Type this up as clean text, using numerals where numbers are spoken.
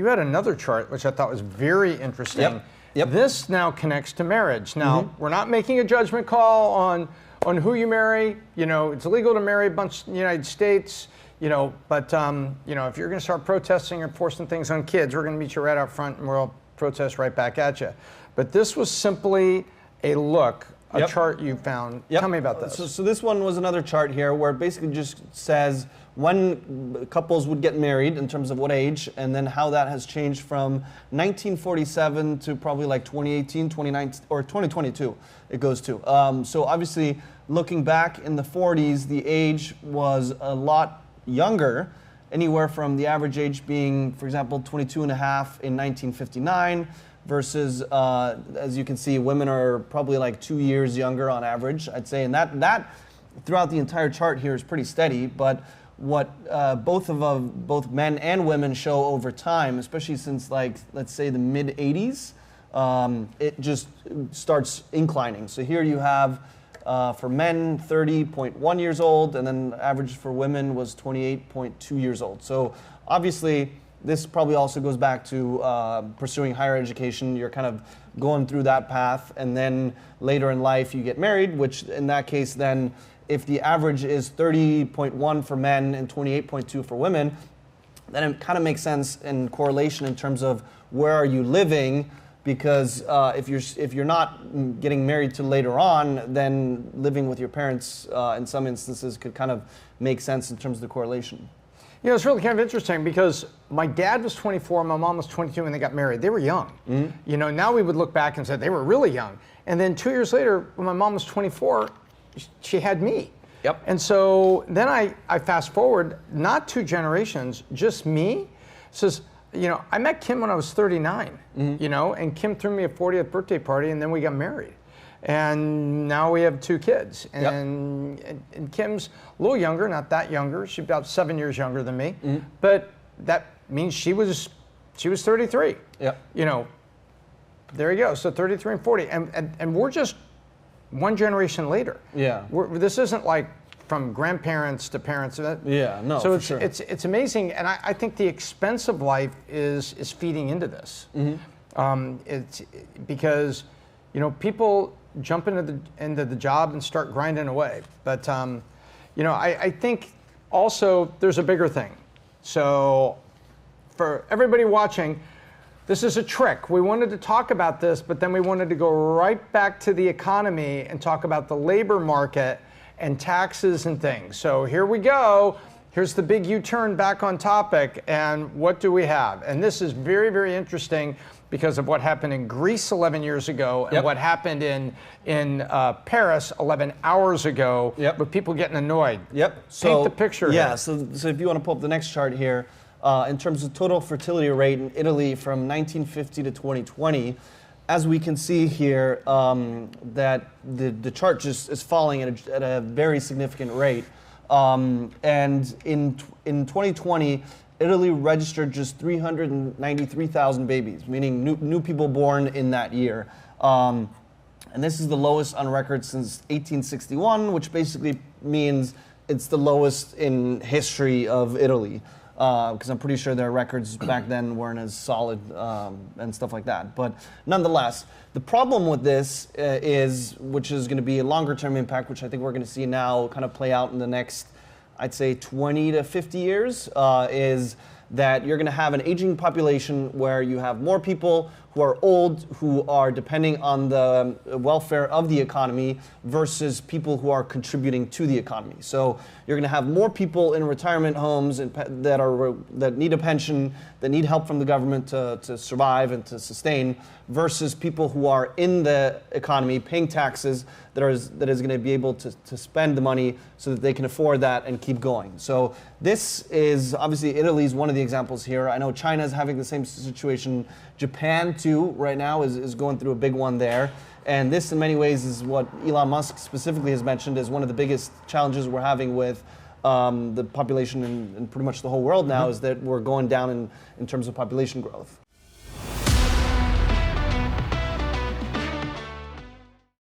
you had another chart, which I thought was very interesting. Yep. Yep. This now connects to marriage. Now, we're not making a judgment call on who you marry. You know, it's illegal to marry a bunch in the United States, you know, but, you know, if you're going to start protesting or forcing things on kids, we're going to meet you right out front and we'll protest right back at you. But this was simply a look, a chart you found. Tell me about this. So this one was another chart here where it basically just says when couples would get married in terms of what age, and then how that has changed from 1947 to probably like 2018, 2019, or 2022 it goes to. So obviously, looking back in the 40s, the age was a lot younger, anywhere from the average age being, for example, 22 and a half in 1959, versus, as you can see, women are probably like 2 years younger on average, I'd say. And that throughout the entire chart here is pretty steady. But what both men and women show over time, especially since, like, let's say the mid 80s, it just starts inclining. So here you have, for men, 30.1 years old, and then average for women was 28.2 years old. So obviously, this probably also goes back to pursuing higher education. You're kind of going through that path, and then later in life you get married, which in that case then, if the average is 30.1 for men and 28.2 for women, then it kind of makes sense in correlation in terms of where are you living, because if you're not getting married till later on, then living with your parents in some instances could kind of make sense in terms of the correlation. You know, it's really kind of interesting because my dad was 24, my mom was 22 when they got married. They were young. You know, now we would look back and say they were really young. And then 2 years later, when my mom was 24, she had me. And so then I fast forward, not 2 generations, just me. Says, you know, I met Kim when I was 39, you know, and Kim threw me a 40th birthday party and then we got married. And now we have 2 kids. And Kim's a little younger, not that younger. She's about 7 years younger than me. But that means she was 33. You know, there you go. So 33 and 40. And we're just one generation later. This isn't like from grandparents to parents. No, so for sure. it's amazing. And I think the expense of life is feeding into this. It's because, you know, people jump into the job and start grinding away. But, you know, I think also there's a bigger thing. So for everybody watching, this is a trick. We wanted to talk about this, but then we wanted to go right back to the economy and talk about the labor market and taxes and things. So here we go. Here's the big U-turn back on topic. And what do we have? And this is very, very interesting because of what happened in Greece 11 years ago and what happened in Paris 11 hours ago with people getting annoyed. So, paint the picture here. So if you want to pull up the next chart here, in terms of total fertility rate in Italy from 1950 to 2020, as we can see here, that the chart just is falling at a very significant rate. And in 2020, Italy registered just 393,000 babies, meaning new people born in that year. And this is the lowest on record since 1861, which basically means it's the lowest in history of Italy. Because I'm pretty sure their records back then weren't as solid and stuff like that. But nonetheless, the problem with this which is going to be a longer term impact, which I think we're going to see now kind of play out in the next, I'd say 20 to 50 years, is that you're going to have an aging population where you have more people who are old, who are depending on the welfare of the economy versus people who are contributing to the economy. So you're going to have more people in retirement homes that need a pension, that need help from the government to survive and to sustain, versus people who are in the economy paying taxes that is going to be able to spend the money so that they can afford that and keep going. So this is obviously Italy is one of the examples here. I know China is having the same situation. Japan too right now is going through a big one there. And this in many ways is what Elon Musk specifically has mentioned as one of the biggest challenges we're having with the population in pretty much the whole world now, is that we're going down in terms of population growth.